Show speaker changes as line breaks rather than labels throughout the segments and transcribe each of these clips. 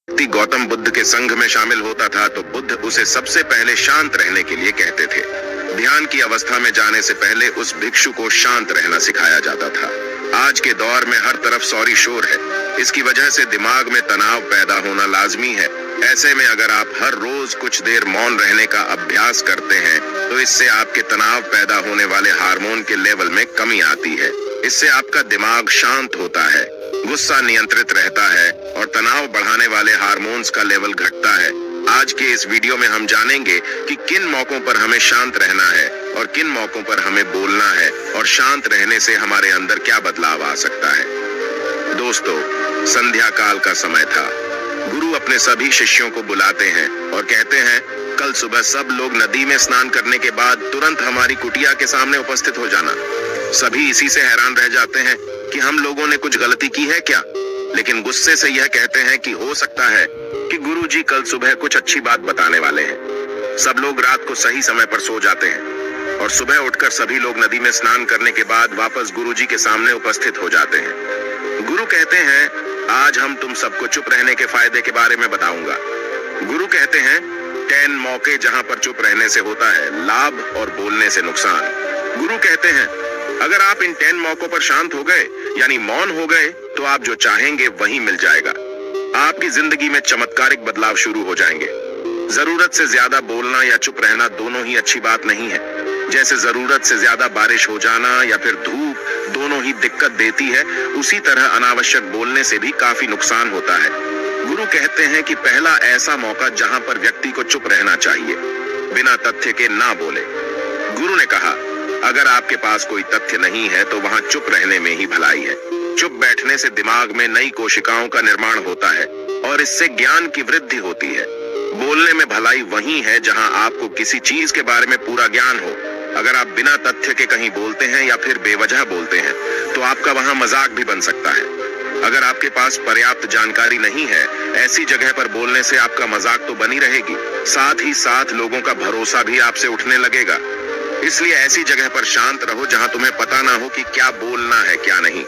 व्यक्ति गौतम बुद्ध के संघ में शामिल होता था तो बुद्ध उसे सबसे पहले शांत रहने के लिए कहते थे। ध्यान की अवस्था में जाने से पहले उस भिक्षु को शांत रहना सिखाया जाता था। आज के दौर में हर तरफ सौरी शोर है। इसकी वजह से दिमाग में तनाव पैदा होना लाजमी है। ऐसे में अगर आप हर रोज कुछ देर मौन रहने का अभ्यास करते हैं तो इससे आपके तनाव पैदा होने वाले हार्मोन के लेवल में कमी आती है। इससे आपका दिमाग शांत होता है, गुस्सा नियंत्रित रहता है और तनाव बढ़ाने वाले हार्मोन्स का लेवल घटता है। आज के इस वीडियो में हम जानेंगे कि किन मौकों पर हमें शांत रहना है और किन मौकों पर हमें बोलना है और शांत रहने से हमारे अंदर क्या बदलाव आ सकता है। दोस्तों, संध्या काल का समय था। गुरु अपने सभी शिष्यों को बुलाते हैं और कहते हैं, कल सुबह सब लोग नदी में स्नान करने के बाद तुरंत हमारी कुटिया के सामने उपस्थित हो जाना। सभी इसी से हैरान रह जाते हैं कि हम लोगों ने कुछ गलती की है क्या, लेकिन गुस्से से यह कहते हैं कि हो सकता है कि गुरुजी कल सुबह कुछ अच्छी बात बताने वाले हैं। सब लोग रात को सही समय पर सो जाते हैं और सुबह उठकर सभी लोग नदी में स्नान करने के बाद वापस गुरुजी के सामने उपस्थित हो जाते हैं। गुरु कहते हैं, आज हम तुम सबको चुप रहने के फायदे के बारे में बताऊंगा। गुरु कहते हैं, 10 मौके जहां पर चुप रहने से होता है लाभ और बोलने से नुकसान। गुरु कहते हैं, अगर आप इन 10 मौकों पर शांत हो गए यानी मौन हो गए तो आप जो चाहेंगे वही मिल जाएगा। आपकी जिंदगी में चमत्कारिक बदलाव शुरू हो जाएंगे। जरूरत से ज्यादा बोलना या चुप रहना दोनों ही अच्छी बात नहीं है। जैसे जरूरत से ज्यादा बारिश हो जाना या फिर धूप दोनों ही दिक्कत देती है, उसी तरह अनावश्यक बोलने से भी काफी नुकसान होता है। गुरु कहते हैं कि पहला ऐसा मौका जहां पर व्यक्ति को चुप रहना चाहिए, बिना तथ्य के ना बोले। गुरु ने कहा, अगर आपके पास कोई तथ्य नहीं है तो वहां चुप रहने में ही भलाई है। चुप बैठने से दिमाग में नई कोशिकाओं का निर्माण होता है और इससे ज्ञान की वृद्धि होती है। बोलने में भलाई वही है जहां आपको किसी चीज के बारे में पूरा ज्ञान हो। अगर आप बिना तथ्य के कहीं बोलते हैं या फिर बेवजह बोलते हैं तो आपका वहां मजाक भी बन सकता है। अगर आपके पास पर्याप्त जानकारी नहीं है, ऐसी जगह पर बोलने से आपका मजाक तो बनी रहेगी, साथ ही साथ लोगों का भरोसा भी आपसे उठने लगेगा। इसलिए ऐसी जगह पर शांत रहो जहां तुम्हें पता ना हो कि क्या बोलना है क्या नहीं।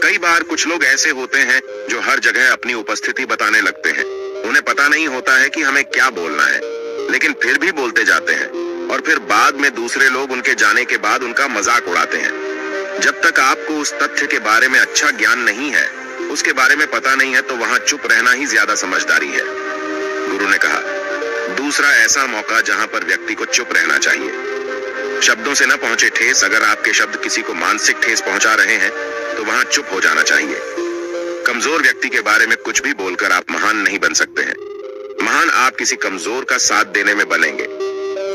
कई बार कुछ लोग ऐसे होते हैं जो हर जगह अपनी उपस्थिति बताने लगते हैं। उन्हें पता नहीं होता है कि हमें क्या बोलना है, लेकिन फिर भी बोलते जाते हैं और फिर बाद में दूसरे लोग उनके जाने के बाद उनका मजाक उड़ाते हैं। जब तक आपको उस तथ्य के बारे में अच्छा ज्ञान नहीं है, उसके बारे में पता नहीं है, तो वहां चुप रहना ही ज्यादा समझदारी है। गुरु ने कहा, दूसरा ऐसा मौका जहां पर व्यक्ति को चुप रहना चाहिए। शब्दों से न पहुंचे ठेस, अगर आपके शब्द किसी को मानसिक ठेस पहुंचा रहे हैं तो वहां चुप हो जाना चाहिए। कमजोर व्यक्ति के बारे में कुछ भी बोलकर आप महान नहीं बन सकते हैं। महान आप किसी कमजोर का साथ देने में बनेंगे।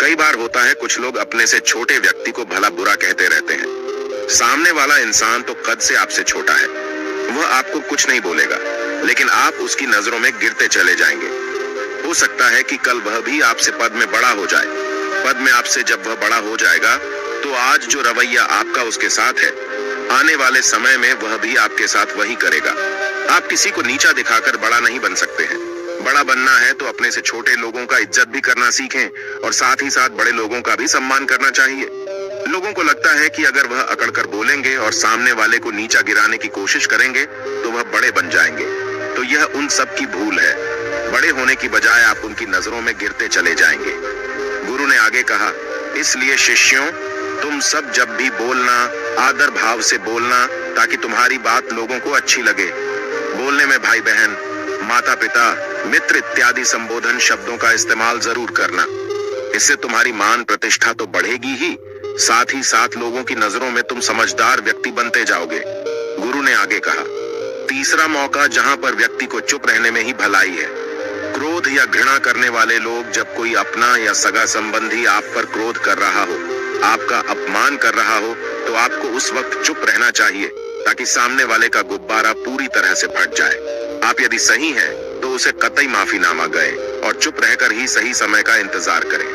कई बार होता है कुछ लोग अपने से छोटे व्यक्ति को भला बुरा कहते रहते हैं। सामने वाला इंसान तो कद से आपसे छोटा है, वह आपको कुछ नहीं बोलेगा, लेकिन आप उसकी नजरों में गिरते चले जाएंगे। हो सकता है कि कल वह भी आपसे पद में बड़ा हो जाए। पद में आपसे जब वह बड़ा हो जाएगा तो आज जो रवैया आपका उसके साथ है, आने वाले समय में वह भी आपके साथ वही करेगा। आप किसी को नीचा दिखाकर बड़ा नहीं बन सकते हैं। बड़ा बनना है तो अपने से छोटे लोगों का इज्जत भी करना सीखें और साथ ही साथ बड़े लोगों का भी सम्मान करना चाहिए। लोगों को लगता है कि अगर वह अकड़कर बोलेंगे और सामने वाले को नीचा गिराने की कोशिश करेंगे तो वह बड़े बन जाएंगे, तो यह उन सब की भूल है। बड़े होने की बजाय आप उनकी नजरों में गिरते चले जाएंगे। गुरु ने आगे कहा, इसलिए शिष्यों, तुम सब जब भी बोलना आदर भाव से बोलना ताकि तुम्हारी बात लोगों को अच्छी लगे। बोलने में भाई बहन, माता पिता, मित्र इत्यादि संबोधन शब्दों का इस्तेमाल जरूर करना। इससे तुम्हारी मान प्रतिष्ठा तो बढ़ेगी ही, साथ ही साथ लोगों की नजरों में तुम समझदार व्यक्ति बनते जाओगे। गुरु ने आगे कहा, तीसरा मौका जहां पर व्यक्ति को चुप रहने में ही भलाई है। क्रोध या घृणा करने वाले लोग, जब कोई अपना या सगा संबंधी आप पर क्रोध कर रहा हो, आपका अपमान कर रहा हो, तो आपको उस वक्त चुप रहना चाहिए ताकि सामने वाले का गुब्बारा पूरी तरह से फट जाए। आप यदि सही हैं तो उसे कतई माफीनामा गए और चुप रहकर ही सही समय का इंतजार करें।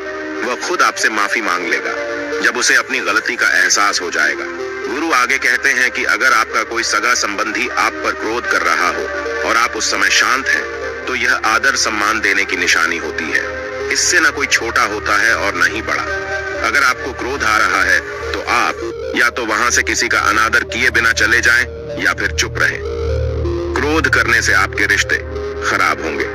वह खुद आपसे माफी मांग लेगा जब उसे अपनी गलती का एहसास हो जाएगा। गुरु आगे कहते हैं कि अगर आपका कोई सगा संबंधी आप पर क्रोध कर रहा हो और आप उस समय शांत हैं, तो यह आदर सम्मान देने की निशानी होती है। इससे न कोई छोटा होता है और न ही बड़ा। अगर आपको क्रोध आ रहा है तो आप या तो वहां से किसी का अनादर किए बिना चले जाएं या फिर चुप रहें। क्रोध करने से आपके रिश्ते, खराब होंगे।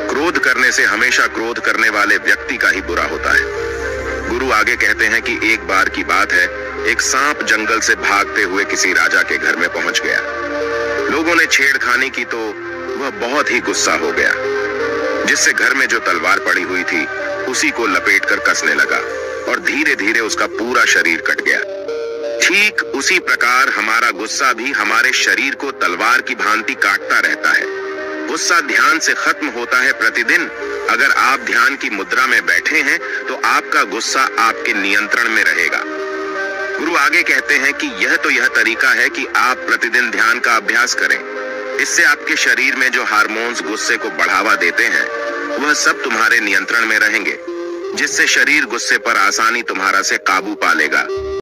क्रोध करने से हमेशा क्रोध करने वाले व्यक्ति का ही बुरा होता है। गुरु आगे कहते हैं कि एक बार की बात है, एक सांप जंगल से भागते हुए किसी राजा के घर में पहुंच गया। लोगों ने छेड़खानी की तो वह बहुत ही गुस्सा हो गया, जिससे घर में जो तलवार पड़ी हुई थी उसी को लपेटकर कसने लगा और धीरे धीरे उसका पूरा शरीर कट गया। ठीक उसी प्रकार हमारा गुस्सा भी हमारे शरीर को तलवार की भांति काटता रहता है। गुस्सा ध्यान से खत्म होता है प्रतिदिन। अगर आप ध्यान की मुद्रा में बैठे हैं तो आपका गुस्सा आपके नियंत्रण में रहेगा। गुरु आगे कहते हैं कि यह तरीका है कि आप प्रतिदिन ध्यान का अभ्यास करें। इससे आपके शरीर में जो हार्मोन्स गुस्से को बढ़ावा देते हैं वह सब तुम्हारे नियंत्रण में रहेंगे, जिससे शरीर गुस्से पर आसानी तुम्हारा से काबू पा लेगा।